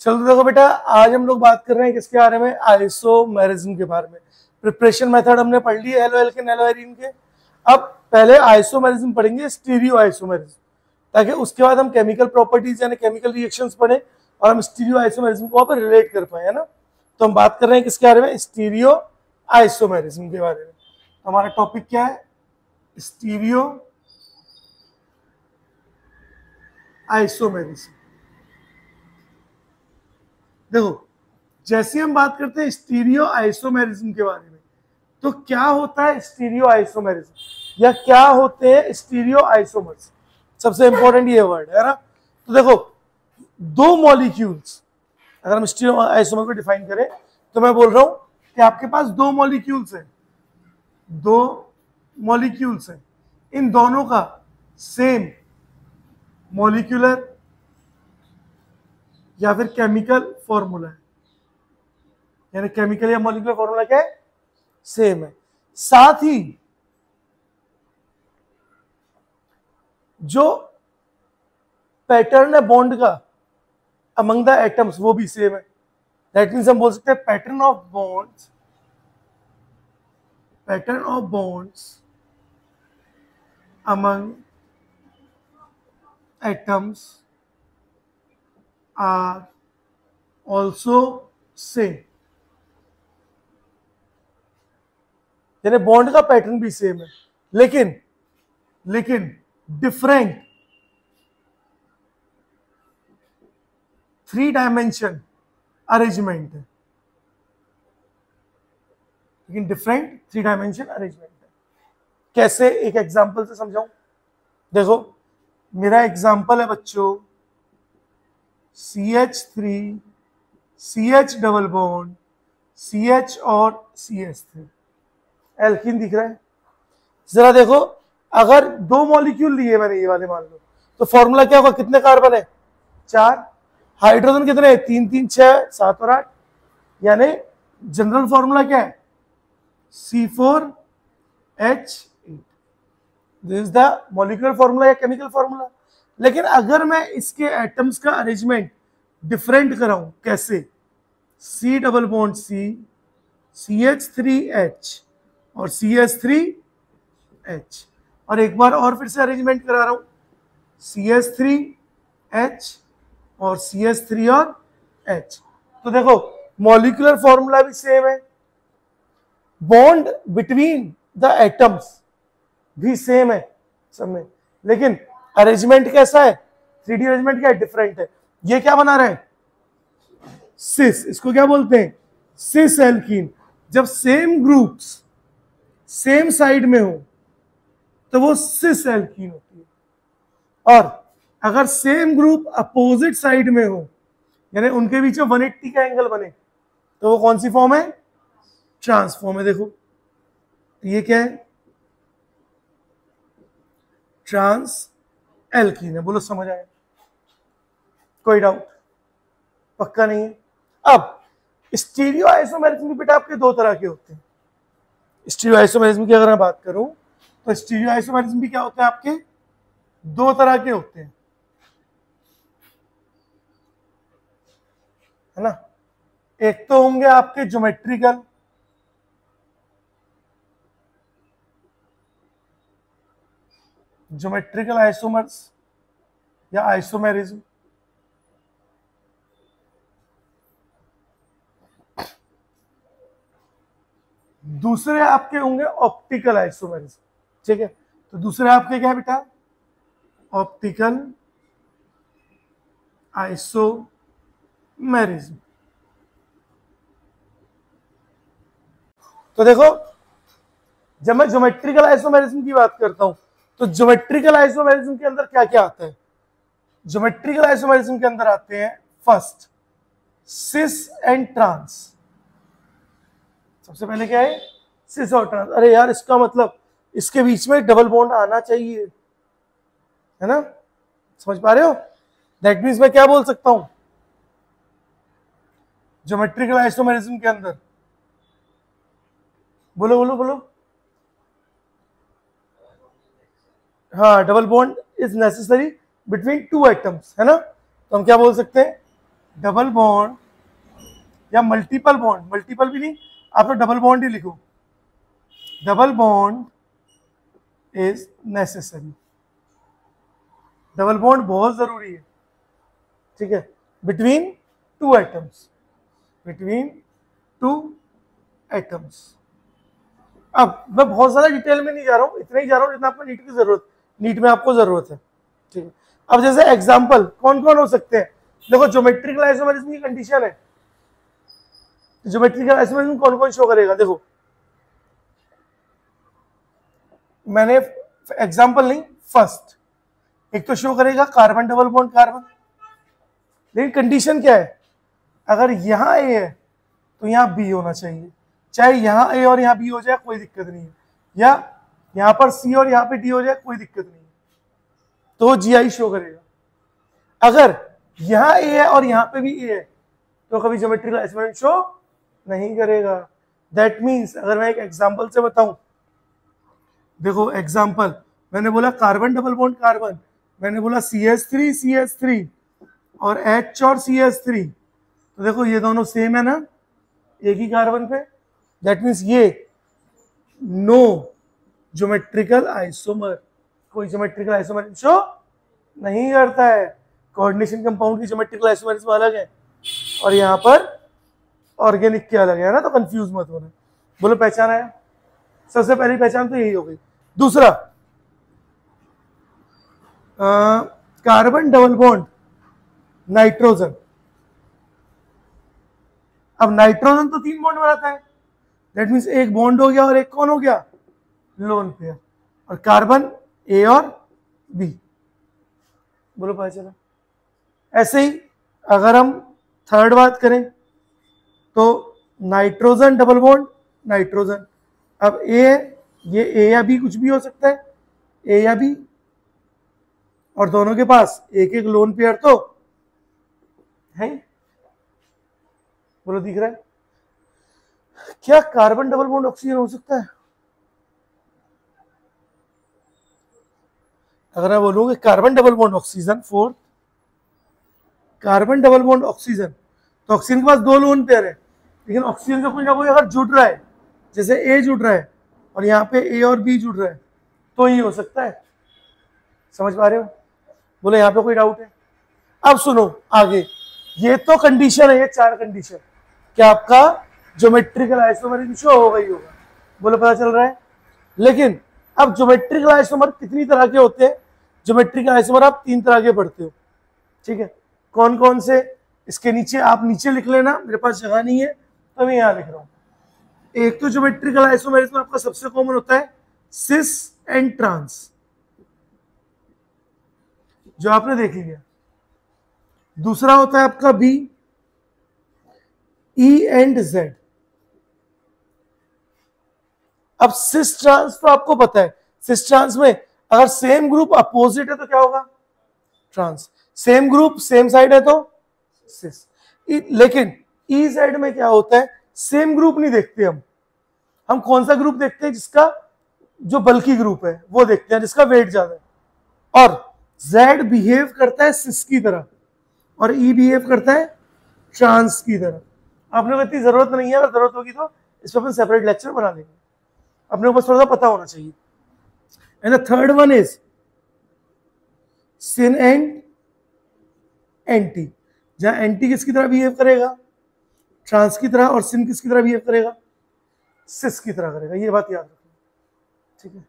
चलो देखो बेटा, आज हम लोग बात कर रहे हैं किसके बारे में, आइसोमेरिज्म के बारे में। प्रिपरेशन मेथड हमने पढ़ लिए हेलो एल्केन हेलो एरीन के। अब पहले आइसोमेरिज्म पढ़ेंगे, स्टीरियो आइसोमेरिज्म, ताकि उसके बाद हम केमिकल प्रॉपर्टीज यानी केमिकल रिएक्शंस पढ़े और हम स्टीरियो आइसोमेरिज्म को वहां पर रिलेट कर पाए, है ना। तो हम बात कर रहे हैं किसके बारे में, स्टीरियो आइसोमेरिज्म के बारे में। हमारा टॉपिक क्या है, स्टीरियो आइसोमेरिज्म। देखो, जैसे हम बात करते हैं स्टीरियो आइसोमेरिज्म के बारे में, तो क्या होता है स्टीरियो आइसोमेरिज्म या क्या होते हैं स्टीरियो आइसोमर्स, सबसे इंपॉर्टेंट ये वर्ड है ना। तो देखो, दो मॉलिक्यूल्स, अगर हम स्टीरियो आइसोमर को डिफाइन करें तो मैं बोल रहा हूं कि आपके पास दो मॉलिक्यूल्स हैं, इन दोनों का सेम मॉलिक्यूलर या फिर केमिकल फॉर्मूला है, यानी केमिकल या मॉलिक्यूलर फॉर्मूला क्या है, सेम है। साथ ही जो पैटर्न है बॉन्ड का अमंग द एटम्स वो भी सेम है। दैट मीन्स हम बोल सकते हैं pattern of bonds among atoms are also same, यानी बॉन्ड का पैटर्न भी सेम है, लेकिन डिफरेंट 3 डायमेंशन अरेंजमेंट है, कैसे, एक एग्जांपल से समझाऊं। देखो, मेरा एग्जांपल है बच्चों CH3 CH double bond CH और CH3, एल्कीन दिख रहा है। जरा देखो, अगर दो मॉलिक्यूल लिए मैंने ये वाले मान लो, तो फॉर्मूला क्या होगा, कितने कार्बन है, 4, हाइड्रोजन कितने हैं, 3 3 6 7 और 8, यानी जनरल फॉर्मूला क्या है, C4H8। This is the molecular formula या केमिकल फॉर्मूला। लेकिन अगर मैं इसके एटम्स का अरेंजमेंट डिफरेंट कराऊं, कैसे, C double bond C CH3H और CH3H, और एक बार और फिर से अरेंजमेंट करा रहा हूं, CH3H और CH3 और H। तो देखो, मॉलिक्यूलर फॉर्मूला भी सेम है, बॉन्ड बिटवीन द एटम्स भी सेम है सब में, लेकिन अरेंजमेंट कैसा है, 3D अरेंजमेंट क्या है, डिफरेंट है। ये क्या बना रहा है, सिस, इसको क्या बोलते हैं, सिस एल्कीन। जब सेम ग्रुप्स सेम साइड में हो तो वो सिस एल्कीन होती है, और अगर सेम ग्रुप अपोजिट साइड में हो, यानी उनके बीच में 180 का एंगल बने, तो वो कौन सी फॉर्म है, ट्रांस फॉर्म है। देखो, ये क्या है, ट्रांस एल्कीन है। बोलो समझ आया, कोई डाउट, पक्का नहीं है। अब स्टीरियो आइसोमेरिज्म भी बेटा आपके दो तरह के होते हैं। स्टीरियो आइसोमेरिज्म की अगर मैं बात करूं तो स्टीरियो आइसोमेरिज्म भी क्या होते हैं आपके, दो तरह के होते हैं, है ना। एक तो होंगे आपके ज्योमेट्रिकल आइसोमर्स या आइसोमेरिज्म। दूसरे आपके होंगे ऑप्टिकल आइसोमेरिज्म, ठीक है। तो दूसरे आपके क्या है बेटा, ऑप्टिकल आइसोमेरिज्म। तो देखो, जब मैं ज्योमेट्रिकल आइसोमेरिज्म की बात करता हूं तो ज्योमेट्रिकल आइसोमेरिज्म के अंदर क्या क्या आता है, ज्योमेट्रिकल आइसोमेरिज्म के अंदर आते हैं फर्स्ट सिस एंड ट्रांस। सबसे पहले क्या है, सिस और ट्रांस। अरे यार, इसका मतलब इसके बीच में डबल बॉन्ड आना चाहिए, है ना, समझ पा रहे हो। दैट मीन्स मैं क्या बोल सकता हूं, ज्योमेट्रिकल आइसोमेरिज्म के अंदर, बोलो बोलो बोलो, हाँ, double bond is necessary between two atoms, है ना। तो हम क्या बोल सकते हैं, डबल बॉन्ड या मल्टीपल बॉन्ड, मल्टीपल भी नहीं, आप तो डबल बॉन्ड ही लिखो, double bond is necessary, double bond बहुत जरूरी है, ठीक है, between two atoms, between two atoms. अब मैं बहुत ज्यादा डिटेल में नहीं जा रहा हूं, इतना ही जा रहा हूं जितना आपको नीट की जरूरत, नीट में आपको जरूरत है, ठीक है। अब जैसे एग्जांपल कौन कौन हो सकते हैं, देखो ज्योमेट्रिकल आइसोमेरिज्म की कंडीशन है, ज्योमेट्रिकल आइसोमेरिज्म कौन कौन शो करेगा, देखो मैंने एग्जांपल नहीं, फर्स्ट एक तो शो करेगा कार्बन डबल बॉन्ड कार्बन, लेकिन कंडीशन क्या है, अगर यहां ए है तो यहां बी होना चाहिए, चाहे यहां ए और यहां बी हो जाए कोई दिक्कत नहीं है, या यहां पर सी और यहां पे डी हो जाए कोई दिक्कत नहीं है, तो जीआई शो करेगा। अगर यहां ए है और यहां पे भी ए है तो कभी ज्योमेट्रिकल आइसोमेरिज्म शो नहीं करेगा। दैट मीन्स अगर मैं एक एग्जांपल से बताऊं, देखो एग्जांपल मैंने बोला कार्बन डबल बॉन्ड कार्बन, मैंने बोला CH3 और H और CH3, तो देखो ये दोनों सेम है ना, एक ही कार्बन पे, दैट मीन्स ये नो ज्योमेट्रिकल आइसोमर, कोई ज्योमेट्रिकल आइसोमर शो नहीं करता है। कोऑर्डिनेशन कंपाउंड की ज्योमेट्रिकल आइसोमरिज्म अलग है और यहाँ पर ऑर्गेनिक के अलग है ना, तो कंफ्यूज मत होना। बोलो पहचाना है, सबसे पहली पहचान तो यही हो गई। दूसरा कार्बन डबल बॉन्ड नाइट्रोजन, अब नाइट्रोजन तो 3 बॉन्ड बनाता है, दैट मीन्स एक बॉन्ड हो गया और एक कौन हो गया, लोन पेयर, और कार्बन ए और बी, बोलो पता चला। ऐसे ही अगर हम थर्ड बात करें तो नाइट्रोजन डबल बॉन्ड नाइट्रोजन, अब ए है, ये ए या बी कुछ भी हो सकता है, ए या बी, और दोनों के पास एक एक लोन पेयर तो है, बोलो दिख रहा है। क्या कार्बन डबल बॉन्ड ऑक्सीजन हो सकता है? अगर मैं बोलूंगा carbon double bond oxygen, fourth carbon double bond oxygen, तो ऑक्सीजन के पास 2 लोन पेयर है, लेकिन ऑक्सीजन का कोई ना कोई अगर जुड़ रहा है, जैसे ए जुड़ रहा है और यहाँ पे ए और बी जुड़ रहा है, तो ये हो सकता है। समझ पा रहे हो? बोले यहाँ पे कोई डाउट है? अब सुनो आगे, ये तो कंडीशन है, ये 4 कंडीशन, क्या आपका ज्योमेट्रिकल आइसोमर शो होगा ही होगा, बोले पता चल रहा है। लेकिन अब ज्योमेट्रिकल आइसोमर कितनी तरह के होते हैं? ज्योमेट्रिकल आइसोमर आप 3 तरह के पढ़ते हो, ठीक है। कौन कौन से, इसके नीचे आप नीचे लिख लेना, मेरे पास जगह नहीं है तो मैं यहां लिख रहा हूं। एक तो ज्योमेट्रिकल आइसोमेरिज्म आपका सबसे कॉमन होता है सिस एंड ट्रांस, जो आपने देख लिया। दूसरा होता है आपका बी, ई एंड जेड। अब सिस ट्रांस तो आपको पता है, सिस ट्रांस में अगर सेम ग्रुप अपोजिट है तो क्या होगा? Trans. Same group same side है तो सिस। लेकिन ई जेड में क्या होता है, सेम ग्रुप नहीं देखते हम कौन सा ग्रुप देखते हैं? जिसका जो बल्कि ग्रुप है वो देखते हैं, जिसका वेट ज्यादा है। और जेड बिहेव करता है सिस की तरह और ई बिहेव करता है ट्रांस की तरह। आपने को इतनी जरूरत नहीं है, अगर जरूरत होगी तो इस पर अपन सेपरेट लेक्चर बना लेंगे, अपने को बस थोड़ा सा पता होना चाहिए। And the third one is syn and anti, जहां एंटी किसकी तरह बिहेव करेगा? ट्रांस की तरह, और सिन किसकी तरह बिहेव करेगा? सिस की तरह करेगा। ये बात याद रखना, ठीक है।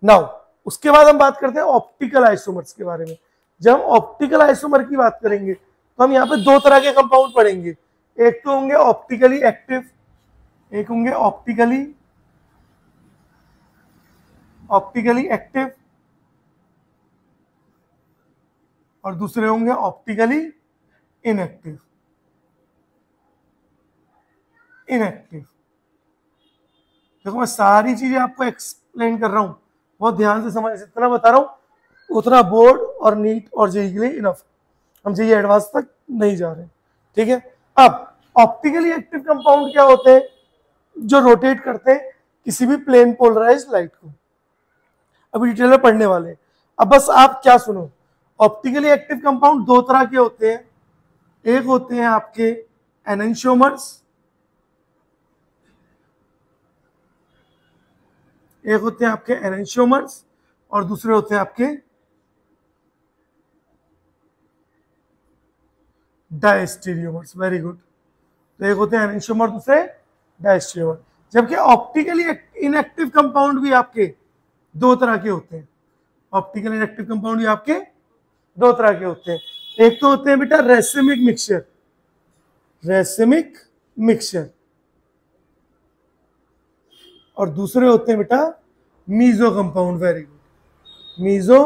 नाउ उसके बाद हम बात करते हैं ऑप्टिकल आइसोमर्स के बारे में। जब हम ऑप्टिकल आइसोमर की बात करेंगे तो हम यहाँ पे 2 तरह के कंपाउंड पढ़ेंगे, एक तो होंगे ऑप्टिकली एक्टिव, एक होंगे ऑप्टिकली एक्टिव, और दूसरे होंगे ऑप्टिकली इनएक्टिव। देखो मैं सारी चीजें आपको एक्सप्लेन कर रहा हूं, बहुत ध्यान से समझ, जितना बता रहा हूं उतना बोर्ड और नीट और जेई के लिए इनफ, हम जेई एडवांस तक नहीं जा रहे, ठीक है। अब ऑप्टिकली एक्टिव कंपाउंड क्या होते हैं? जो रोटेट करते हैं किसी भी प्लेन पोलराइज्ड लाइट को। अभी डिटेल में पढ़ने वाले। अब बस आप क्या सुनो, ऑप्टिकली एक्टिव कंपाउंड 2 तरह के होते हैं, एक होते हैं आपके एनेंशियोमर्स, एक होते हैं आपके एनेंशियोमर्स और दूसरे होते हैं आपके डायस्टेरियोमर्स। Very good. तो एक होते हैं एनेंशियोमर, दूसरे डायस्टेरियोमर। जबकि ऑप्टिकली इनएक्टिव कंपाउंड भी आपके दो तरह के होते हैं। ऑप्टिकल इनएक्टिव कंपाउंड भी आपके दो तरह के होते हैं। एक तो होते हैं बेटा रेसिमिक मिक्सचर, रेसिमिक मिक्सचर, और दूसरे होते हैं बेटा meso compound. Very good, meso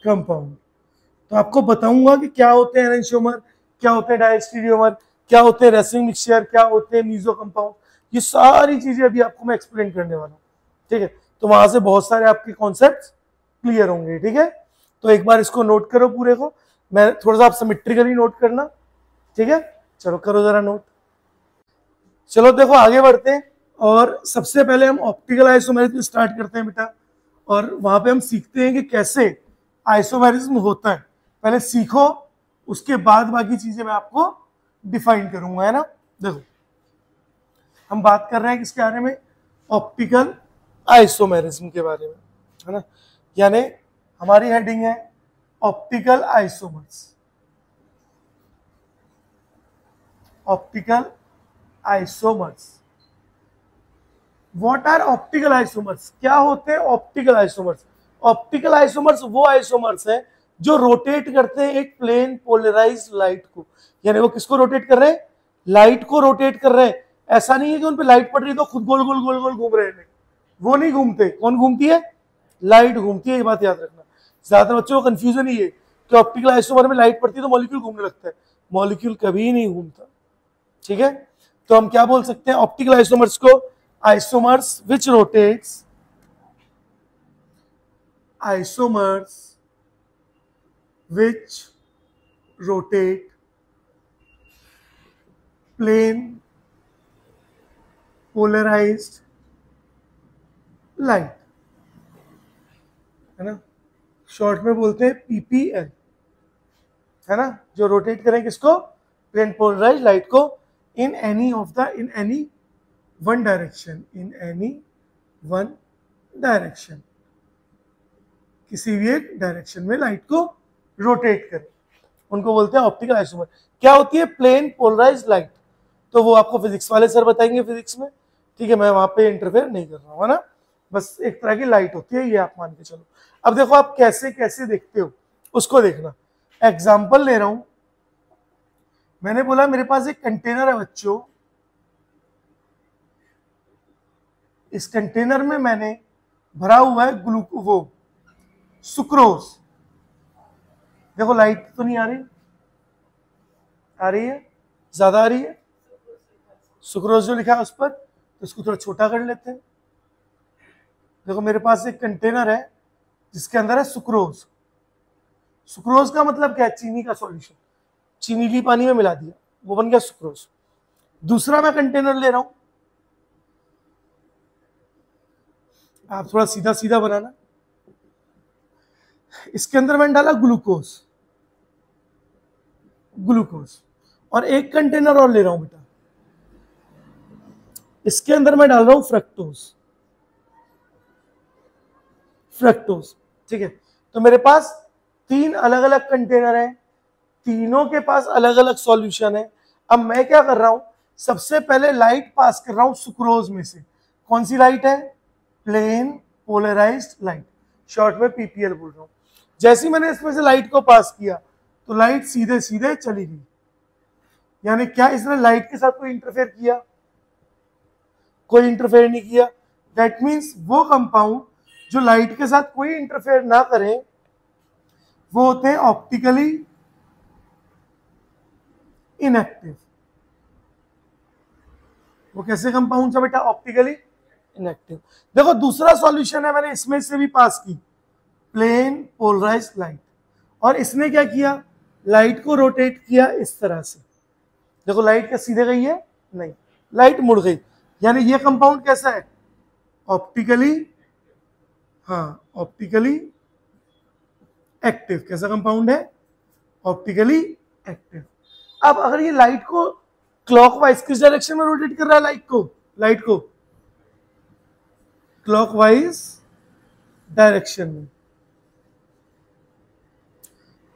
compound. तो आपको बताऊंगा कि क्या होते हैं एनेंशियोमर, क्या होते हैं डायस्टेरियोमर, क्या होते हैं रेसिमिक मिक्सचर, क्या होते हैं मीजो कंपाउंड। ये सारी चीजें अभी आपको मैं एक्सप्लेन करने वाला हूं, ठीक है। तो वहां से बहुत सारे आपके कॉन्सेप्ट क्लियर होंगे, ठीक है। तो एक बार इसको नोट करो पूरे को, मैं थोड़ा सा आप सिमेट्रिकली नोट करना, ठीक है। चलो करो जरा नोट। चलो देखो आगे बढ़ते हैं, और सबसे पहले हम ऑप्टिकल आइसोमेरिज्म स्टार्ट करते हैं बेटा। और वहां पे हम सीखते हैं कि कैसे आइसोमेरिज्म होता है। पहले सीखो, उसके बाद बाकी चीजें मैं आपको डिफाइन करूंगा, है ना। देखो हम बात कर रहे हैं किसके बारे में, ऑप्टिकल आइसोमेरिज्म के बारे में, है ना। यानी हमारी हेडिंग है optical isomers, optical isomers. What are optical isomers, क्या होते हैं ऑप्टिकल आइसोमर्स। ऑप्टिकल आइसोमर्स वो आइसोमर्स हैं जो रोटेट करते हैं एक प्लेन पोलराइज्ड लाइट को। यानी वो किसको रोटेट कर रहे हैं, लाइट को रोटेट कर रहे हैं। ऐसा नहीं है कि उन पे लाइट पड़ रही तो खुद गोल गोल गोल गोल घूम रहे हैं, वो नहीं घूमते। कौन घूमती है, लाइट घूमती है, ये बात याद रखना। ज्यादातर बच्चों को कंफ्यूजन ही है कि ऑप्टिकल आइसोमर में लाइट पड़ती है तो मॉलिक्यूल घूमने लगता है। मॉलिक्यूल कभी नहीं घूमता, ठीक है। तो हम क्या बोल सकते हैं ऑप्टिकल आइसोमर्स को, isomers which rotates, isomers which rotate plane polarized light, है ना। शॉर्ट में बोलते हैं पीपीएल, है ना। जो रोटेट करें किसको, प्लेन पोलराइज्ड लाइट को, in any one direction, in any one direction, किसी भी एक डायरेक्शन में लाइट को रोटेट करें, उनको बोलते हैं ऑप्टिकल आइसोमर। क्या होती है प्लेन पोलराइज्ड लाइट, तो वो आपको फिजिक्स वाले सर बताएंगे फिजिक्स में, ठीक है। मैं वहां पे इंटरफेयर नहीं कर रहा हूं, है ना। बस एक तरह की लाइट होती है, ये आप मान के चलो। अब देखो आप कैसे कैसे देखते हो उसको देखना। एग्जाम्पल ले रहा हूं, मैंने बोला मेरे पास एक कंटेनर है बच्चों, इस कंटेनर में मैंने भरा हुआ है वो सुक्रोज। देखो लाइट तो नहीं आ रही है, ज्यादा आ रही है। सुक्रोज जो लिखा है उस पर, तो इसको थोड़ा छोटा कर लेते हैं। देखो मेरे पास एक कंटेनर है जिसके अंदर है सुक्रोज। सुक्रोज का मतलब क्या है, चीनी का सॉल्यूशन, चीनी ली पानी में मिला दिया, वो बन गया सुक्रोज। दूसरा मैं कंटेनर ले रहा हूं, आप थोड़ा सीधा सीधा बनाना। इसके अंदर मैंने डाला ग्लूकोज, ग्लूकोज। और एक कंटेनर और ले रहा हूं बेटा, इसके अंदर मैं डाल रहा हूं फ्रक्टोज, फ्रक्टोज, ठीक है। तो मेरे पास तीन अलग अलग कंटेनर हैं, तीनों के पास अलग अलग सॉल्यूशन है। अब मैं क्या कर रहा हूं, सबसे पहले लाइट पास कर रहा हूं सुक्रोज में से। कौन सी लाइट है, प्लेन पोलराइज्ड लाइट, शॉर्ट में पीपीएल बोल रहा हूं। जैसे ही मैंने इसमें से लाइट को पास किया तो लाइट सीधे सीधे चली गई। यानी क्या इसने लाइट के साथ कोई इंटरफेयर किया, कोई इंटरफेयर नहीं किया। दैट मीन्स वो कंपाउंड जो लाइट के साथ कोई इंटरफेयर ना करें वो होते हैं ऑप्टिकली इनएक्टिव। वो कैसे कंपाउंड है बेटा, ऑप्टिकली इनएक्टिव। देखो दूसरा सॉल्यूशन है, मैंने इसमें से भी पास की, प्लेन पोलराइज्ड लाइट, और इसने क्या किया, लाइट को रोटेट किया इस तरह से। देखो लाइट क्या सीधे गई है, नहीं, लाइट मुड़ गई। यानी ये कंपाउंड कैसा है, ऑप्टिकली, हाँ ऑप्टिकली एक्टिव। कैसा कंपाउंड है, ऑप्टिकली एक्टिव। अब अगर ये लाइट को क्लॉकवाइज किस डायरेक्शन में रोटेट कर रहा है, लाइट को क्लॉकवाइज डायरेक्शन में,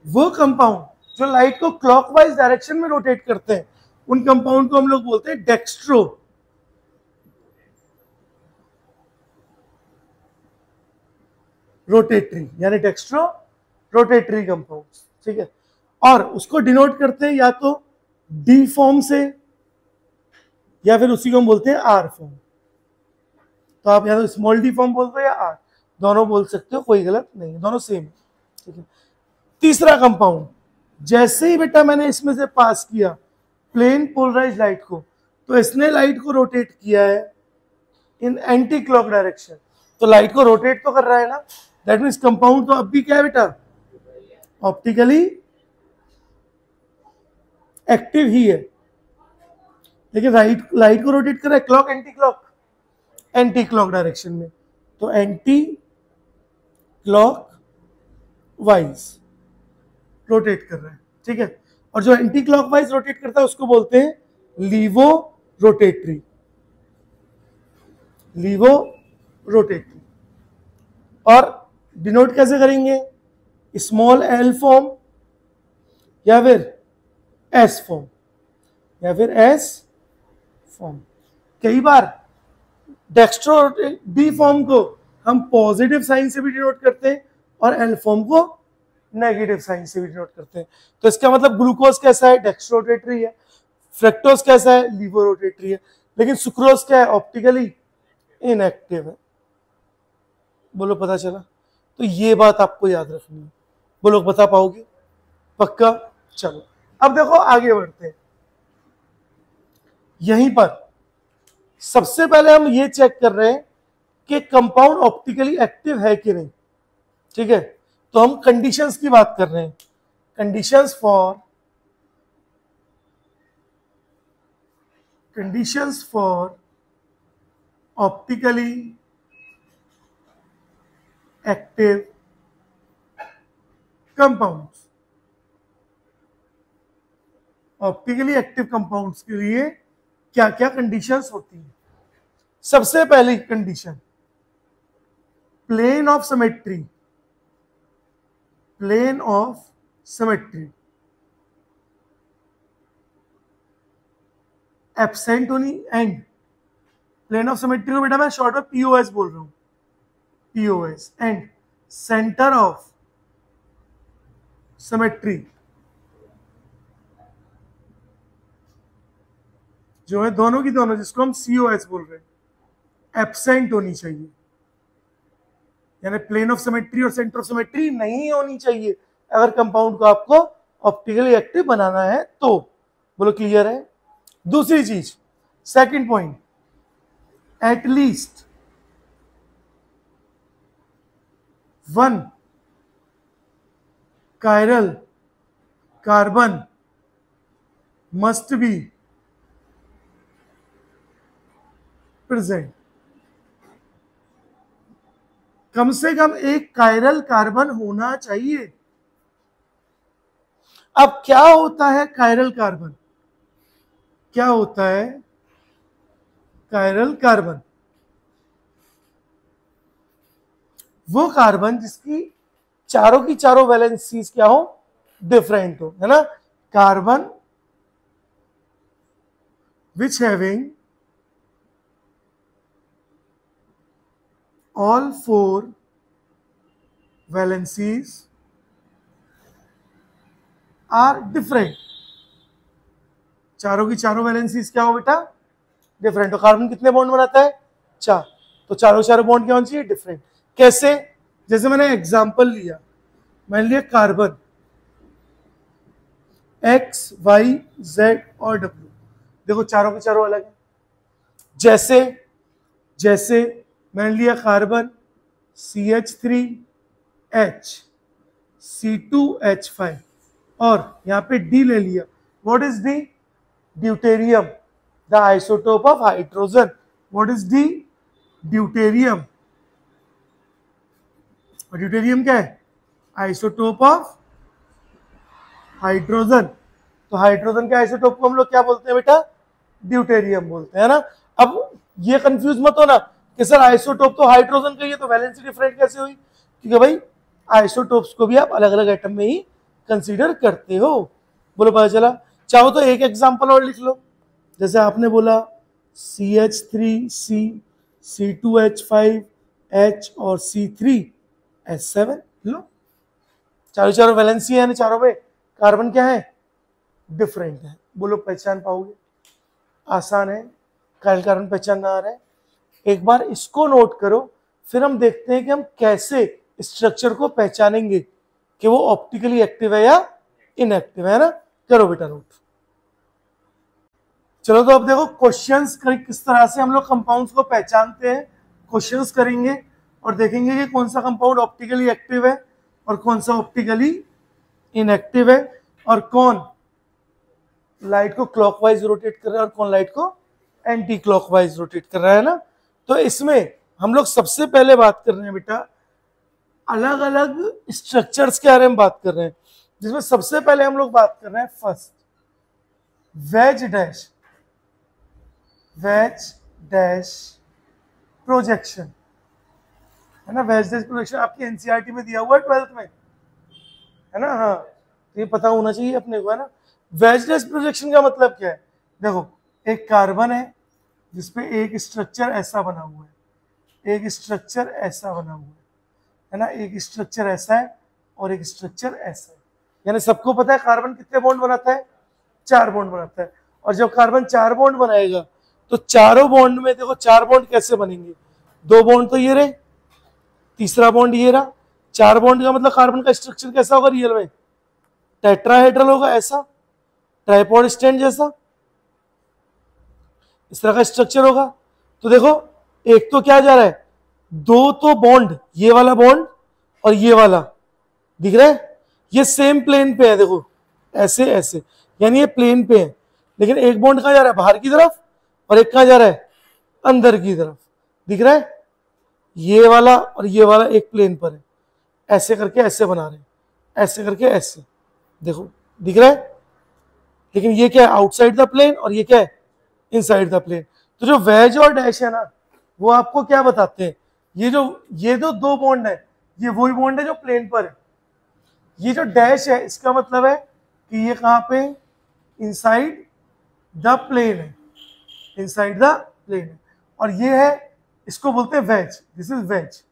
वो कंपाउंड जो लाइट को क्लॉकवाइज डायरेक्शन में रोटेट करते हैं उन कंपाउंड को हम लोग बोलते हैं डेक्स्ट्रो रोटेटरी, यानी डेक्स्ट्रो रोटेटरी कंपाउंड्स, ठीक है। और उसको डिनोट करते हैं या तो डी फॉर्म से या फिर उसी को हम बोलते हैं आर फॉर्म। तो आप या तो स्मॉल डी फॉर्म बोलते हो या आर, दोनों बोल सकते हो, कोई गलत नहीं है, दोनों सेम, ठीक है। तीसरा कंपाउंड, जैसे ही बेटा मैंने इसमें से पास किया प्लेन पोलराइज लाइट को, तो इसने लाइट को रोटेट किया है इन एंटी क्लॉक डायरेक्शन, तो लाइट को रोटेट तो कर रहा है ना, दैट मीन्स कंपाउंड तो अब भी क्या है बेटा, ऑप्टिकली एक्टिव ही है, लेकिन लाइट को रोटेट कर रहा है क्लॉक एंटी क्लॉक डायरेक्शन में, तो एंटी क्लॉक वाइज रोटेट कर रहा है, ठीक है। और जो एंटी क्लॉक वाइज रोटेट करता है उसको बोलते हैं लीवो रोटेटरी, और डिनोट कैसे करेंगे, स्मॉल एल फॉर्म या फिर एस फॉर्म, कई बार डेक्स्ट्रो डी फॉर्म को हम पॉजिटिव साइन से भी डिनोट करते हैं और एल फॉर्म को नेगेटिव साइन से भी डिनोट करते हैं। तो इसका मतलब ग्लूकोज कैसा है, डेक्स्ट्रो रोटेटरी है, फ्रक्टोज कैसा है, लीवो रोटेटरी है, लेकिन सुक्रोज क्या है, ऑप्टिकली इनएक्टिव है। बोलो पता चला? तो ये बात आपको याद रखनी है। बोलो बता पाओगे? पक्का? चलो अब देखो आगे बढ़ते हैं। यहीं पर सबसे पहले हम ये चेक कर रहे हैं कि कंपाउंड ऑप्टिकली एक्टिव है कि नहीं, ठीक है। तो हम कंडीशंस की बात कर रहे हैं, conditions for optically active compounds. Optically active compounds के लिए क्या क्या कंडीशंस होती है? सबसे पहली condition, plane of symmetry absent होनी, एंड प्लेन ऑफ सिमेट्री को बेटा मैं शॉर्ट में पीओएस बोल रहा हूं, POS, and centre of symmetry जो है दोनों की दोनों, जिसको हम सीओएस बोल रहे हैं, एब्सेंट होनी चाहिए, यानी प्लेन ऑफ सिमेट्री और सेंटर ऑफ सिमेट्री नहीं होनी चाहिए अगर कंपाउंड को आपको ऑप्टिकली एक्टिव बनाना है तो। बोलो क्लियर है? दूसरी चीज, second point, at least one chiral carbon must be present। कम से कम एक कायरल कार्बन होना चाहिए। अब क्या होता है कायरल कार्बन? क्या होता है कायरल कार्बन? वो कार्बन जिसकी चारों की चारों वैलेंसीज क्या हो, डिफरेंट हो, है ना। Carbon which having all four valencies are different। चारों की चारों वैलेंसीज क्या हो बेटा, डिफरेंट हो। कार्बन कितने बॉन्ड बनाता है, 4, तो चारों चारों बॉन्ड क्या होना चाहिए, डिफरेंट। कैसे? जैसे मैंने एग्जांपल लिया, मैंने लिया कार्बन X, Y, Z और W, देखो चारों के चारों अलग है। जैसे मैंने लिया कार्बन CH3H C2H5 और यहां पे D ले लिया। What is D? Deuterium, the isotope of hydrogen. What is D? Deuterium. और ड्यूटेरियम क्या है? Isotope of hydrogen. तो हाइड्रोजन के आइसोटोप को हम लोग क्या बोलते हैं बेटा? ड्यूटेरियम बोलते हैं ना। अब ये कंफ्यूज मत हो ना कि सर आइसोटोप तो हाइड्रोजन का ही है तो वैलेंसी डिफरेंट कैसे हुई? क्योंकि भाई आइसोटोप्स को भी आप अलग अलग एटम में ही कंसीडर करते हो। बोलो पता चला? चाहो तो एक एग्जांपल और लिख लो, जैसे आपने बोला CH3C, C2H5H और C3H7 लो, चारों चारों वैलेंसी है ना, चारों में कार्बन क्या है? डिफरेंट है। बोलो पहचान पाओगे? आसान है, कार्बन पहचानना आ रहा है। एक बार इसको नोट करो, फिर हम देखते हैं कि हम कैसे स्ट्रक्चर को पहचानेंगे कि वो ऑप्टिकली एक्टिव है या इनएक्टिव है ना। करो बेटा नोट। चलो तो अब देखो क्वेश्चंस किस तरह से हम लोग कंपाउंड्स को पहचानते हैं। क्वेश्चंस करेंगे और देखेंगे कि कौन सा कंपाउंड ऑप्टिकली एक्टिव है और कौन सा ऑप्टिकली इनएक्टिव है, और कौन लाइट को क्लॉकवाइज रोटेट कर रहा है और कौन लाइट को एंटी क्लॉकवाइज रोटेट कर रहा है ना। तो इसमें हम लोग सबसे पहले बात कर रहे हैं बेटा अलग अलग स्ट्रक्चर्स के बारे में बात कर रहे हैं, जिसमें सबसे पहले हम लोग बात कर रहे हैं फर्स्ट वेज डैश प्रोजेक्शन, है ना। वेज डैश प्रोजेक्शन आपकी एनसीईआरटी में दिया हुआ है 12th में, है ना। हाँ, तो ये पता होना चाहिए अपने को, है ना। वेज डैश प्रोजेक्शन का मतलब क्या है? देखो एक कार्बन है जिसपे एक स्ट्रक्चर ऐसा बना हुआ है, एक स्ट्रक्चर ऐसा बना हुआ है ना, एक स्ट्रक्चर ऐसा है और एक स्ट्रक्चर ऐसा है। यानी सबको पता है कार्बन कितने बॉन्ड बनाता है? 4 बॉन्ड बनाता है। और जब कार्बन 4 बॉन्ड बनाएगा तो चारों बॉन्ड में देखो 4 बॉन्ड कैसे बनेंगे? 2 बॉन्ड तो ये रहे, तीसरा बॉन्ड ये रहा। 4 बॉन्ड का मतलब कार्बन का स्ट्रक्चर कैसा होगा रियल में? टेट्राहेड्रल होगा, ऐसा ट्राइपॉड स्टैंड जैसा, इस तरह का स्ट्रक्चर होगा। तो देखो एक तो क्या जा रहा है, 2 तो बॉन्ड, ये वाला बॉन्ड और ये वाला दिख रहा है, ये सेम प्लेन पे है। देखो ऐसे ऐसे, यानी ये प्लेन पे है, लेकिन एक बॉन्ड कहां जा रहा है? बाहर की तरफ, और एक कहां जा रहा है? अंदर की तरफ। दिख रहा है? ये वाला और ये वाला एक प्लेन पर है, ऐसे करके ऐसे बना रहे हैं, ऐसे करके ऐसे, देखो दिख रहा है। लेकिन ये क्या है? आउटसाइड द प्लेन, और ये क्या है? Inside the plane. तो जो वेज और डैश है ना, वो आपको क्या बताते हैं? ये जो 2 बॉन्ड है, ये वही बॉन्ड है जो प्लेन पर है। ये जो डैश है इसका मतलब है कि ये कहां पे? इनसाइड द प्लेन है, इनसाइड द प्लेन है। और ये है, इसको बोलते हैं veg, this is veg,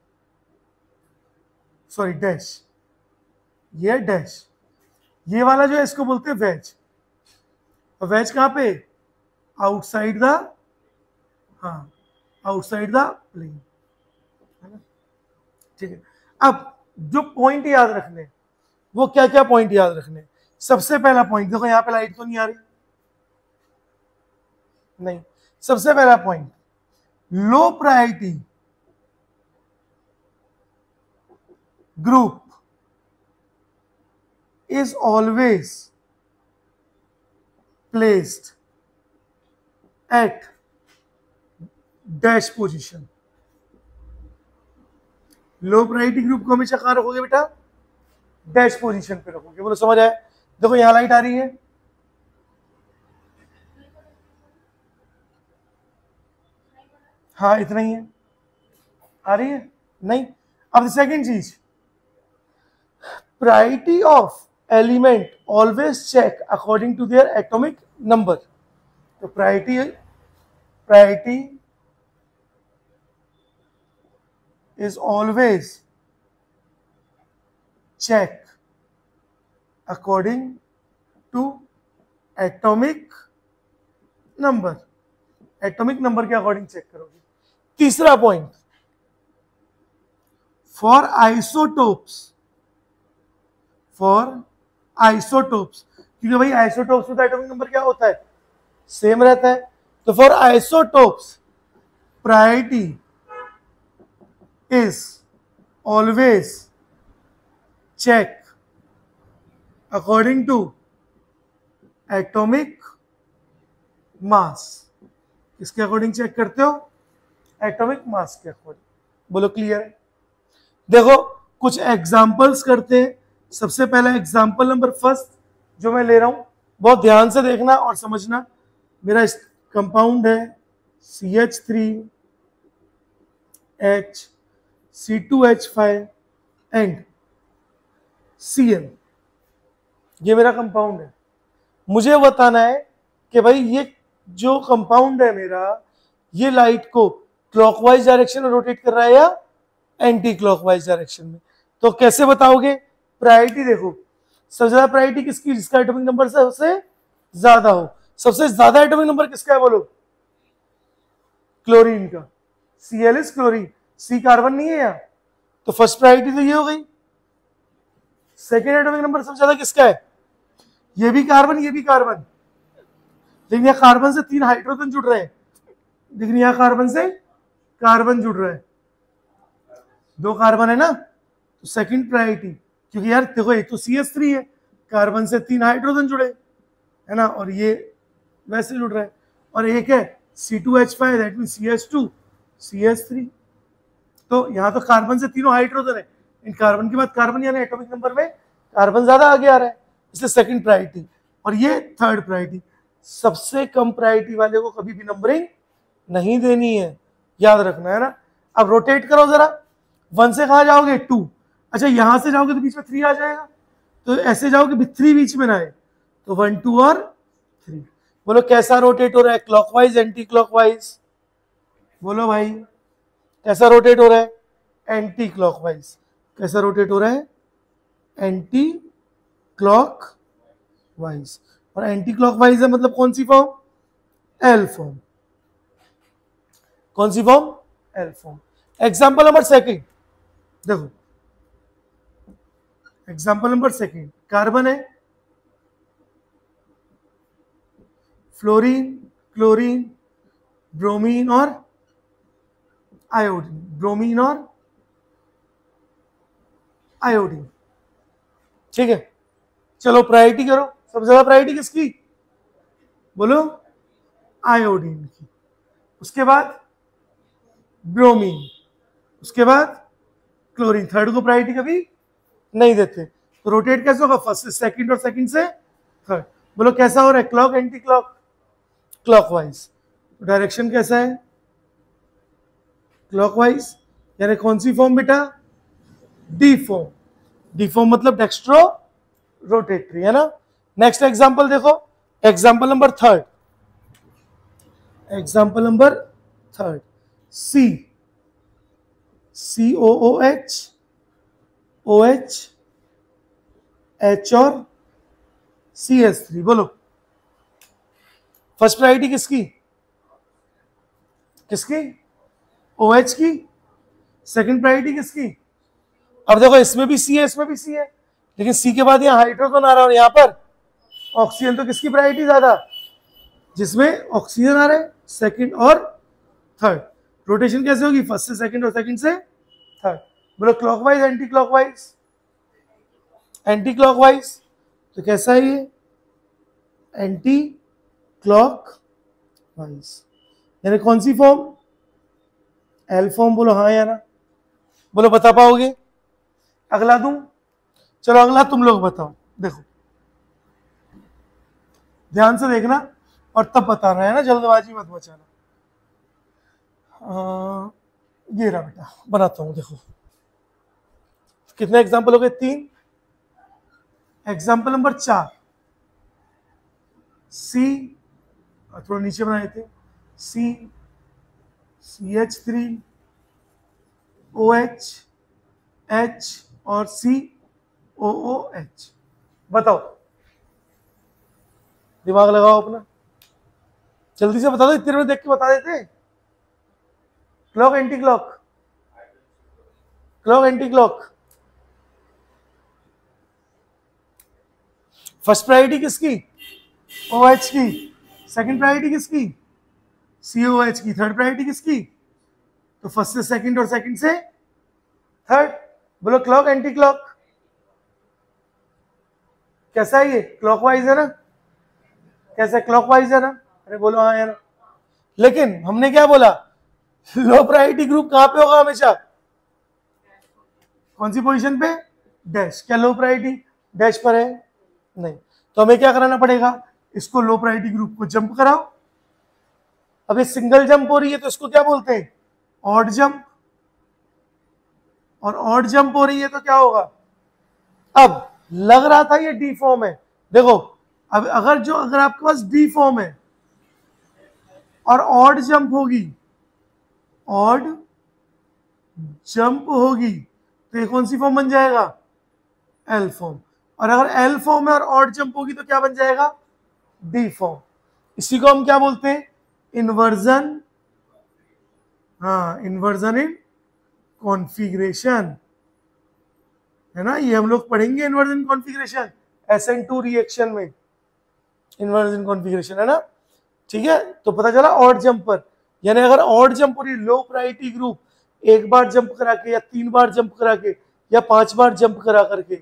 sorry dash, ये डैश। ये वाला जो है इसको बोलते हैं वेज। और वेज कहां पे? आउटसाइड द, हाँ आउटसाइड द प्लेन, है ना। ठीक है, अब जो पॉइंट याद रखने, वो क्या क्या पॉइंट याद रखने? सबसे पहला पॉइंट देखो, यहां पे लाइट तो नहीं आ रही, नहीं। सबसे पहला point, low priority group is always placed at dash position। Low priority group को हमेशा कहां रखोगे बेटा? डैश पोजीशन पे रखोगे। बोलो समझ आया? देखो यहां लाइट आ रही है, हाँ इतना ही है, आ रही है नहीं। अब सेकंड चीज, priority of element always check according to their atomic number. तो priority is always check according to atomic number। Atomic number के अकॉर्डिंग चेक करोगे। तीसरा पॉइंट, फॉर आइसोटोप्स, क्योंकि भाई आइसोटोप्स में एटॉमिक नंबर क्या होता है? सेम रहता है। तो for isotopes priority is always check according to atomic mass। किसके अकॉर्डिंग चेक करते हो? एटॉमिक मास के अकॉर्डिंग। बोलो क्लियर है? देखो कुछ एग्जांपल्स करते हैं। सबसे पहला एग्जांपल नंबर फर्स्ट जो मैं ले रहा हूं बहुत ध्यान से देखना और समझना। मेरा कंपाउंड है CH3H C2H5 एंड Cl, ये मेरा कंपाउंड है। मुझे बताना है कि भाई ये जो कंपाउंड है मेरा, ये लाइट को क्लॉकवाइज डायरेक्शन में रोटेट कर रहा है या एंटी क्लॉकवाइज डायरेक्शन में। तो कैसे बताओगे? प्रायोरिटी देखो, सबसे ज्यादा प्रायोरिटी किसकी, जिसका एटॉमिक नंबर सबसे ज्यादा हो। सबसे ज्यादा एटॉमिक नंबर किसका है बोलो? क्लोरीन का। Cl is chlorine, C carbon नहीं है यहाँ, तो फर्स्ट प्रायोरिटी तो ये हो गई। सेकेंड एटॉमिक नंबर सबसे ज्यादा किसका है? ये भी कार्बन, ये भी कार्बन, लेकिन यहाँ कार्बन से 3 हाइड्रोजन जुड़ रहे हैं, लेकिन यहाँ कार्बन से कार्बन जुड़ रहा है, 2 कार्बन है ना, तो सेकंड प्रायोरिटी। क्योंकि यार देखो एक तो CH3 है, कार्बन से 3 हाइड्रोजन जुड़े है ना, और ये वैसे जुड़ रहा है, और एक है C2H5 that mean CH2 CH3। तो यहाँ तो कार्बन से तीनों हाइड्रोजन है, इन कार्बन के बाद कार्बन, यानी एटॉमिक नंबर में कार्बन ज्यादा आगे आ रहा है, इसलिए सेकंड प्रायोरिटी। और ये थर्ड प्रायोरिटी। सबसे कम प्रायोरिटी वाले को कभी भी नंबरिंग नहीं देनी है, याद रखना है ना। अब रोटेट करो जरा, 1 से कहा जाओगे 2, अच्छा यहां से जाओगे तो बीच में 3 आ जाएगा, तो ऐसे जाओगे 3 बीच में ना आए, तो 1 2 और 3। बोलो कैसा रोटेट हो रहा है? Clockwise anti clockwise? बोलो भाई कैसा रोटेट हो रहा है? Anti clockwise. कैसा रोटेट हो रहा है? Anti clockwise. और एंटी क्लॉकवाइज है मतलब कौन सी फॉर्म? L form. कौन सी form? L form. Example number second देखो, एग्जाम्पल नंबर सेकंड, कार्बन है, फ्लोरीन, क्लोरीन, ब्रोमीन और आयोडीन, ब्रोमीन और आयोडीन। ठीक है, चलो प्रायोरिटी करो। सबसे ज्यादा प्रायोरिटी किसकी? बोलो आयोडीन की, उसके बाद ब्रोमीन, उसके बाद क्लोरीन। थर्ड को प्रायोरिटी कभी नहीं देते। तो रोटेट कैसे होगा? फर्स्ट से सेकंड और सेकंड से थर्ड। बोलो कैसा हो रहा है? Clock anti clock? Clockwise. Direction कैसा है? क्लॉकवाइज। यानी कौन सी फॉर्म बेटा? D form. डी फॉर्म मतलब डेक्स्ट्रो रोटेटरी, है ना। नेक्स्ट एग्जांपल देखो, example number third, example number third, C, COOH OH H और CH3। बोलो फर्स्ट प्रायोरिटी किसकी? किसकी? OH की। सेकंड प्रायोरिटी किसकी? अब देखो इसमें भी C है, इसमें भी C है, लेकिन C के बाद यहाँ हाइड्रोजन आ रहा है और यहाँ पर ऑक्सीजन। तो किसकी प्रायोरिटी ज्यादा? जिसमें ऑक्सीजन आ रहा है, सेकंड और थर्ड। रोटेशन कैसे होगी? फर्स्ट से सेकंड और सेकंड से थर्ड। बोलो clockwise anti clockwise? Anti clockwise. तो कैसा है ये? Anti clockwise. यानी कौन सी फॉर्म? L form. बोलो हाँ या ना? बोलो बता पाओगे? अगला दूं? चलो अगला तुम लोग बताओ। देखो ध्यान से देखना और तब बताना है ना, जल्दबाजी मत मचाना। ये रहा बेटा, बनाता हूं। देखो कितने एग्जाम्पल हो गए? 3। एग्जाम्पल नंबर 4, सी, थोड़ा नीचे बनाए थे, सी, CH3 OH H और COOH। बताओ, दिमाग लगाओ अपना, जल्दी से बता दो, इतने में देख के बता देते। Clock anti clock? Clock anti clock. First priority किसकी? OH की। सेकंड प्रायोरिटी किसकी? COH की। थर्ड प्रायोरिटी किसकी? तो फर्स्ट से सेकंड और सेकंड से थर्ड। बोलो क्लॉक एंटी क्लॉक? कैसा है ये? क्लॉकवाइज है ना? कैसा क्लॉकवाइज है ना? अरे बोलो हाँ है ना। लेकिन हमने क्या बोला? लो प्रायोरिटी ग्रुप कहां पे होगा हमेशा? कौन सी पोजीशन पे? डैश। क्या लो प्रायोरिटी डैश पर है? नहीं। तो हमें क्या कराना पड़ेगा? इसको लो प्रायोरिटी ग्रुप को जंप कराओ। अब ये सिंगल जंप हो रही है तो इसको क्या बोलते हैं, ऑड जंप। और ऑड जंप हो रही है तो क्या होगा, अब लग रहा था ये डी फॉर्म है, देखो अब अगर आपके पास डी फॉर्म है और ऑड जंप होगी, ऑड जंप होगी तो ये कौन सी फॉर्म बन जाएगा, एल फॉर्म। और अगर एल फॉर्म है और ऑड जंप होगी तो क्या बन जाएगा, डी फॉर्म। इसी को हम क्या बोलते हैं, इन्वर्जन। हाँ, इन्वर्जन इन कॉन्फ़िगरेशन, है ना, ये हम लोग पढ़ेंगे इन्वर्जन कॉन्फ़िगरेशन SN2 रिएक्शन में, इन्वर्जन कॉन्फ़िगरेशन, है ना। ठीक है, तो पता चला ऑड जंप पर, यानी अगर ऑड जंप हो रही लो प्रायोरिटी ग्रुप एक बार जंप करा के या 3 बार जंप करा के या 5 बार जंप करा करके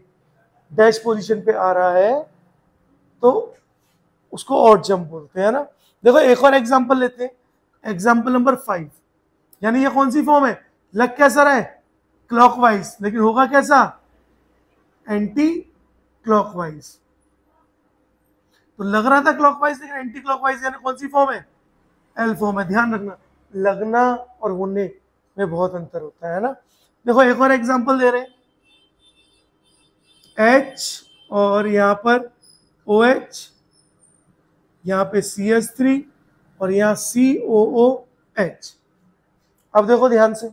डैश पोजीशन पे आ रहा है तो उसको ऑड जंप बोलते हैं ना। देखो एक और एग्जांपल लेते हैं, एग्जांपल नंबर 5, यानी ये कौन सी फॉर्म है, लग कैसा रहा है, क्लॉकवाइज, लेकिन होगा कैसा, एंटी क्लॉकवाइज। तो लग रहा था क्लॉकवाइज लेकिन एंटी क्लॉकवाइज, यानी कौन सी फॉर्म है, एल फॉर्म है। ध्यान रखना, लगना और होने में बहुत अंतर होता है ना। देखो एक और एग्जांपल दे रहे हैं, H और यहाँ पर OH, यहाँ पे CH3 और यहाँ COOH। अब देखो ध्यान से,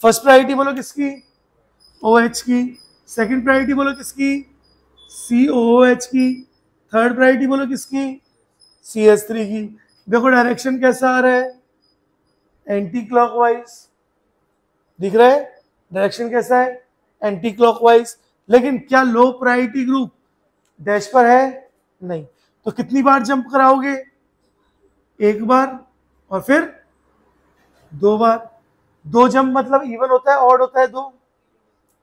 फर्स्ट प्रायोरिटी बोलो किसकी, OH की, सेकंड प्रायोरिटी बोलो किसकी, COOH की, थर्ड प्रायोरिटी बोलो किसकी, CH3 की। देखो डायरेक्शन कैसा आ रहा है, एंटी क्लॉकवाइज, दिख रहा है डायरेक्शन कैसा है, एंटी क्लॉकवाइज। लेकिन क्या लो प्रायोरिटी ग्रुप डैश पर है, नहीं, तो कितनी बार जंप कराओगे, एक बार और फिर 2 बार। 2 जंप मतलब इवन होता है, ऑड होता है, 2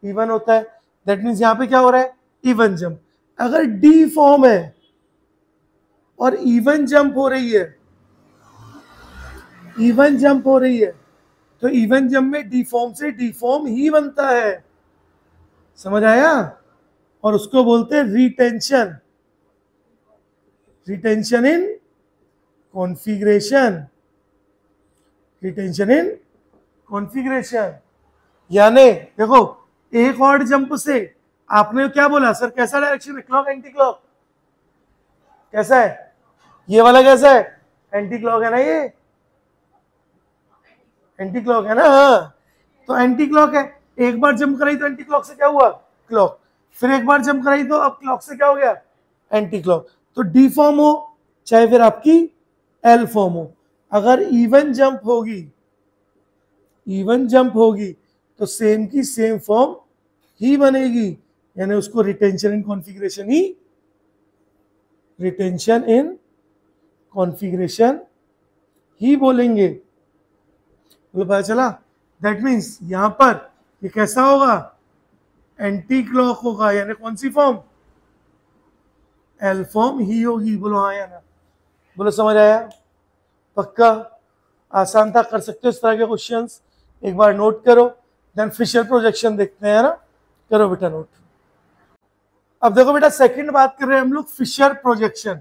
इवन होता है, दैट मीन्स यहां पे क्या हो रहा है, इवन जंप। अगर डी फॉर्म है और इवन जंप हो रही है, इवन जंप हो रही है तो इवन जंप में डी फॉर्म से डी फॉर्म ही बनता है, समझ आया। और उसको बोलते हैं retention, retention in configuration, retention in configuration. यानी देखो एक और जंप से आपने क्या बोला, सर कैसा डायरेक्शन है, क्लॉक एंटी क्लॉक, कैसा है, ये वाला कैसा है, एंटी क्लॉक है ना, ये एंटी क्लॉक है ना। हाँ, तो एंटी क्लॉक है, एक बार जंप कराई तो एंटी क्लॉक से क्या हुआ, क्लॉक, फिर एक बार जंप कराई तो अब क्लॉक से क्या हो गया, एंटी क्लॉक। तो डी फॉर्म हो चाहे फिर आपकी एल फॉर्म हो, अगर इवन जंप होगी, इवन जंप होगी तो सेम की सेम फॉर्म ही बनेगी, यानी उसको रिटेंशन इन कॉन्फ़िगरेशन ही, रिटेंशन इन कॉन्फ़िगरेशन ही बोलेंगे। बोलो पता चला, दैट मीन्स यहां पर ये कैसा होगा, एंटी क्लॉक होगा, यानी कौन सी फॉर्म, एल फॉर्म ही होगी। बोलो हाँ या ना, बोलो समझ आया, पक्का, आसान था, कर सकते हो इस तरह के क्वेश्चंस। एक बार नोट करो, देन फिशर प्रोजेक्शन देखते हैं, है ना, करो बेटा नोट। अब देखो बेटा सेकंड बात कर रहे हैं हम लोग, फिशर प्रोजेक्शन।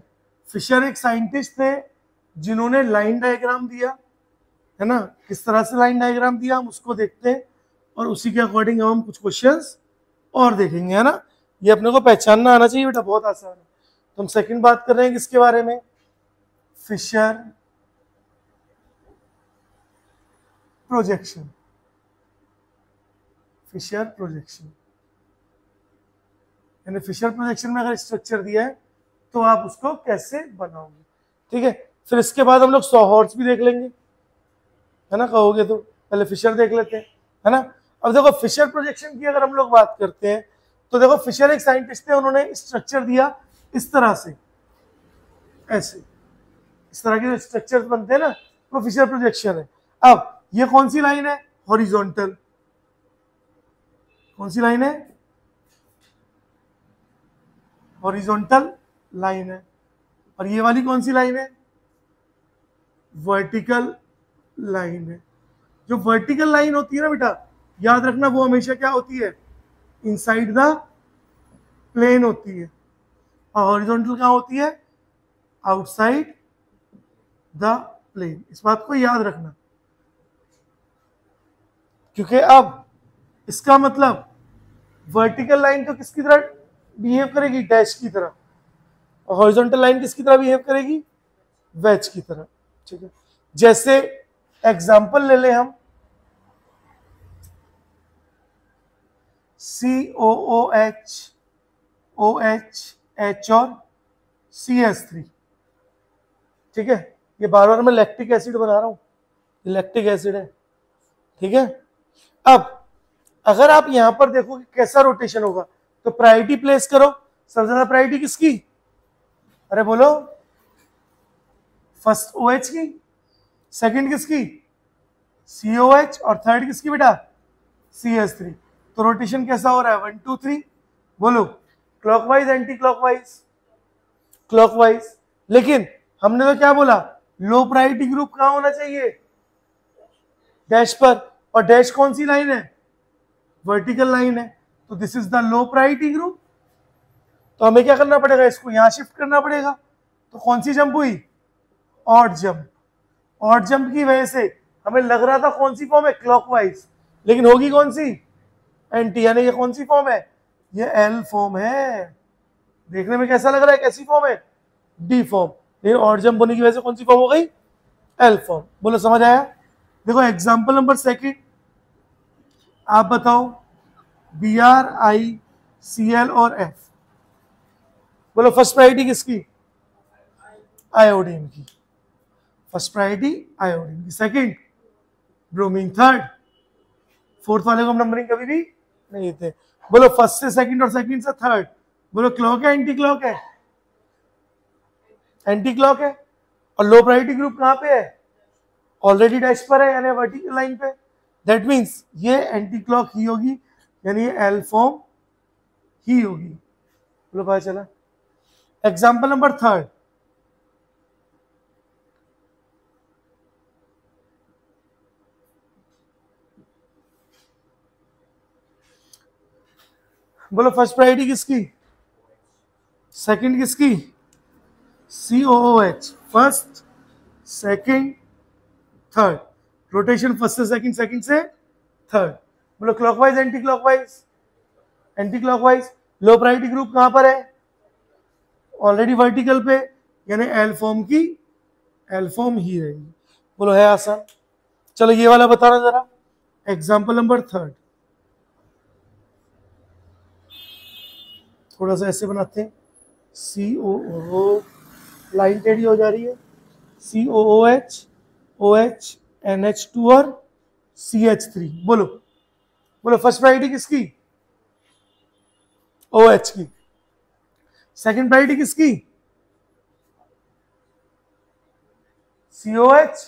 फिशर एक साइंटिस्ट थे जिन्होंने लाइन डायग्राम दिया, है ना, किस तरह से लाइन डायग्राम दिया हम उसको देखते हैं और उसी के अकॉर्डिंग हम कुछ क्वेश्चंस और देखेंगे, है ना। ये अपने को पहचानना आना चाहिए बेटा, बहुत आसान है। तो हम सेकंड बात कर रहे हैं किसके बारे में, फिशर प्रोजेक्शन, फिशर प्रोजेक्शन, यानी फिशर प्रोजेक्शन में अगर स्ट्रक्चर दिया है तो आप उसको कैसे बनाओगे, ठीक है। फिर इसके बाद हम लोग सॉहॉर्स भी देख लेंगे, है ना, कहोगे तो पहले फिशर देख लेते हैं, है ना। अब देखो फिशर प्रोजेक्शन की अगर हम लोग बात करते हैं तो देखो फिशर एक साइंटिस्ट थे, उन्होंने स्ट्रक्चर दिया इस तरह से, ऐसे इस तरह के जो स्ट्रक्चर्स बनते हैं ना वो फिशर प्रोजेक्शन है। अब ये कौन सी लाइन है, हॉरिजॉन्टल, कौन सी लाइन है, हॉरिजॉन्टल लाइन है। और ये वाली कौन सी लाइन है, वर्टिकल लाइन है। जो वर्टिकल लाइन होती है ना बेटा, याद रखना वो हमेशा क्या होती है, इनसाइड द प्लेन होती है, और हॉरिजॉन्टल कहाँ होती है, आउटसाइड द प्लेन। इस बात को याद रखना, क्योंकि अब इसका मतलब वर्टिकल लाइन तो किसकी तरह बिहेव करेगी, डैश की तरह, और हॉरिजॉन्टल लाइन किसकी तरह बिहेव करेगी, वेज की तरह। ठीक है, जैसे एग्जांपल ले लें हम, COOH, OH, H और CS3। ठीक है, ये बार बार मैं लैक्टिक एसिड बना रहा हूं, ये लैक्टिक एसिड है। ठीक है, अब अगर आप यहां पर देखो कि कैसा रोटेशन होगा, तो प्रायोरिटी प्लेस करो। सबसे ज्यादा प्रायोरिटी किसकी, अरे बोलो, फर्स्ट OH की, सेकंड किसकी, COH, और थर्ड किसकी बेटा, CS3। तो रोटेशन कैसा हो रहा है, 1 2 3, बोलो क्लॉकवाइज एंटी क्लॉकवाइज, क्लॉकवाइज। लेकिन हमने तो क्या बोला, लो प्रायोरिटी ग्रुप कहां होना चाहिए, डैश पर, और डैश कौन सी लाइन है, वर्टिकल लाइन है, तो this is the low priority group. तो हमें क्या करना पड़ेगा, इसको यहां शिफ्ट करना पड़ेगा। तो कौन सी जंप हुई, ऑड जंप। ऑड जंप की वजह से हमें लग रहा था कौन सी फॉर्म है, क्लॉकवाइज, लेकिन होगी कौन सी, एंटी, यानी ये कौन सी फॉर्म है, ये एल फॉर्म है। देखने में कैसा लग रहा है, कैसी फॉर्म है, डी फॉर्म, लेकिन ऑड जंप होने की वजह से कौन सी फॉर्म हो गई, एल फॉर्म। बोलो समझ आया। देखो एग्जांपल नंबर सेकंड, आप बताओ BrICl और F, बोलो फर्स्ट प्रायोरिटी किसकी, आयोडीन की, फर्स्ट प्रायोरिटी आयोडीन की, सेकंड ब्रोमीन, थर्ड, फोर्थ वाले को हम नंबरिंग कभी भी नहीं देते। बोलो फर्स्ट से सेकंड और सेकंड से थर्ड, बोलो क्लॉक है एंटी क्लॉक है, एंटी क्लॉक है। और लो प्रायोरिटी ग्रुप कहां पे है, ऑलरेडी डैश पर है, यानी वर्टिकल लाइन पे। दैट मींस ये एंटी क्लॉक ही होगी, यानी ये एल फॉर्म ही होगी। बोलो पता चला। एग्जाम्पल नंबर थर्ड, बोलो फर्स्ट प्रायोरिटी किसकी, सेकंड किसकी, COOH, first second third, rotation first से सेकंड, सेकंड से थर्ड। बोलो clockwise anti clockwise, anti clockwise. Low priority group कहां पर है, ऑलरेडी वर्टिकल पे, यानी एल फॉर्म की एल फॉर्म ही रहेगी। बोलो है आसान। चलो ये वाला बताना जरा, एग्जाम्पल नंबर थर्ड, थोड़ा सा ऐसे बनाते हैं, COO, लाइन टेढ़ी हो जा रही है, COOH, OH, NH2 और CH3। बोलो बोलो फर्स्ट प्रायोरिटी किसकी, OH की, सेकंड प्रायोरिटी किसकी, COH,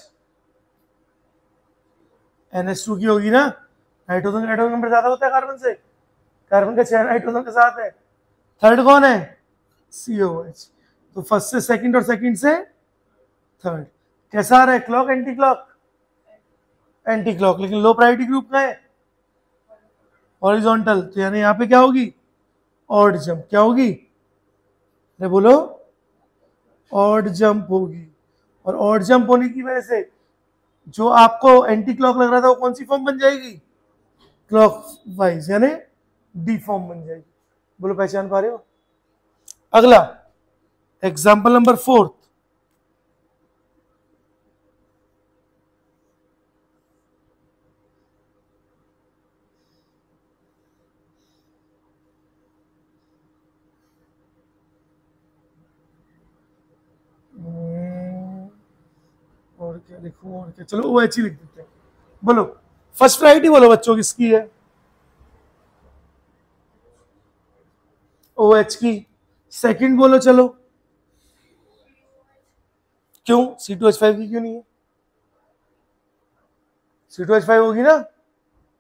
NH2 की होगी ना, नाइट्रोजन का एटॉमिक नंबर ज्यादा होता है कार्बन से, कार्बन का 6 नाइट्रोजन के साथ है। थर्ड कौन है, COH। तो फर्स्ट से सेकंड और सेकंड से थर्ड। कैसा आ रहा है, clock anti clock, anti clock, लेकिन लो प्रायोरिटी ग्रुप का है हॉरिजॉन्टल, तो यानी यहाँ पे क्या होगी, ऑड जंप। क्या होगी, अरे बोलो, ऑड जंप होगी। और ऑड जंप होने की वजह से जो आपको एंटी क्लॉक लग रहा था वो कौन सी फॉर्म बन जाएगी, क्लॉक वाइज, यानी डी फॉर्म बन जाएगी। बोलो पहचान पा रहे हो। अगला एग्जाम्पल नंबर फोर्थ, और क्या लिखूं, और क्या, चलो OH ही लिख देते हैं। बोलो फर्स्ट प्रायोरिटी बोलो बच्चों किसकी है, OH की। सेकंड बोलो चलो, क्यों, C2H5 की क्यों नहीं है, C2H5 होगी ना,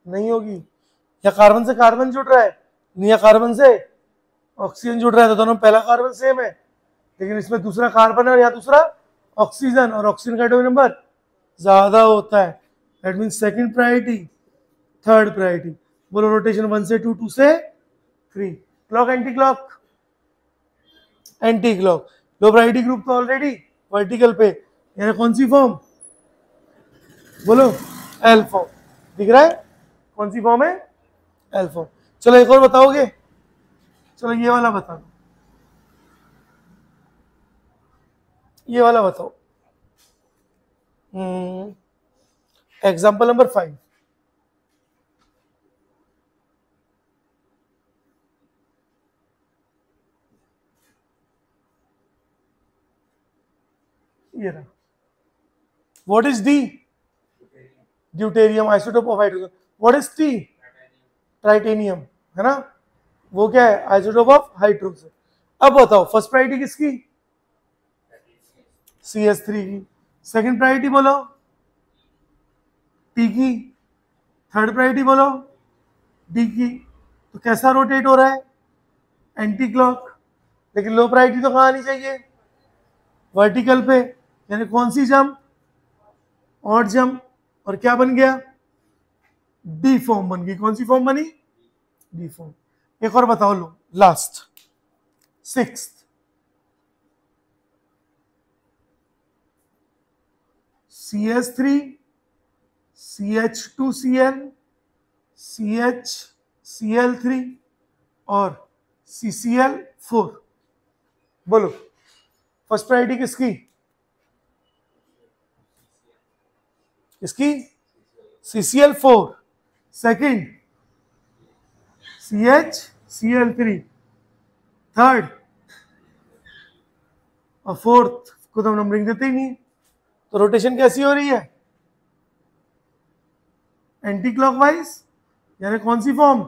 नहीं होगी। या कार्बन से कार्बन जुड़ रहा है, नहीं, या कार्बन से ऑक्सीजन जुड़ रहा है, तो दोनों पहला कार्बन सेम है, लेकिन इसमें दूसरा कार्बन है और यहाँ दूसरा ऑक्सीजन, और ऑक्सीजन का एटॉमिक नंबर ज्यादा होता है। That means second priority, third priority. बोलो रोटेशन 1 से 2, 2 से 3। Clock anti clock, anti clock, low priority group तो ऑलरेडी वर्टिकल पे, यानी कौन सी फॉर्म बोलो, एल फॉर्म। दिख रहा है कौन सी फॉर्म है, एल फॉर्म। चलो एक और बताओगे, चलो ये वाला बता दो, ये वाला बताओ। एग्जाम्पल नंबर 5, ये रहा। What is D, deuterium isotope of hydrogen. What is T, tritanium, है ना, वो क्या है, आइसोटोप ऑफ हाइड्रोजन। अब बताओ फर्स्ट प्रायोरिटी किसकी, CH3 की। सेकंड प्रायोरिटी बोलो टी की। थर्ड प्रायोरिटी बोलो डी की। तो कैसा रोटेट हो रहा है, एंटी क्लॉक। लेकिन लो प्रायोरिटी तो कहाँ आनी चाहिए, वर्टिकल पे, यानी कौन सी जंप, और जंप, और क्या बन गया, डी फॉर्म बन गई। कौन सी फॉर्म बनी, डी फॉर्म। एक और बताओ लो, last 6th, CH3 CH2Cl CHCl3 और CCl4। बोलो फर्स्ट प्रायोरिटी किसकी, इसकी CCl4, सेकंड CHCl3, थर्ड और फोर्थ को तो हम नंबरिंग देते ही नहीं। तो रोटेशन कैसी हो रही है, एंटी क्लॉकवाइज, यानी कौन सी फॉर्म,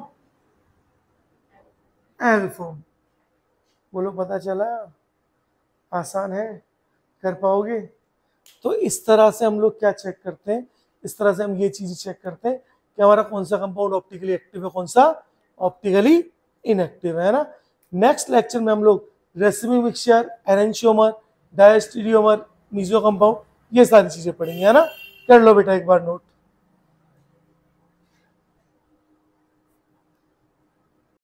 एल फॉर्म। बोलो पता चला, आसान है, कर पाओगे। तो इस तरह से हम लोग क्या चेक करते हैं, इस तरह से हम ये चीज चेक करते हैं कि हमारा कौन सा कंपाउंड ऑप्टिकली एक्टिव है, कौन सा ऑप्टिकली इनएक्टिव है ना। नेक्स्ट लेक्चर में हम लोग रेसिमी मिक्सचर, एरेंशियोमर, डायस्टीरियोमर, मीजो कंपाउंड, ये सारी चीजें पढ़ेंगे, है ना। कर लो बेटा एक बार नोट।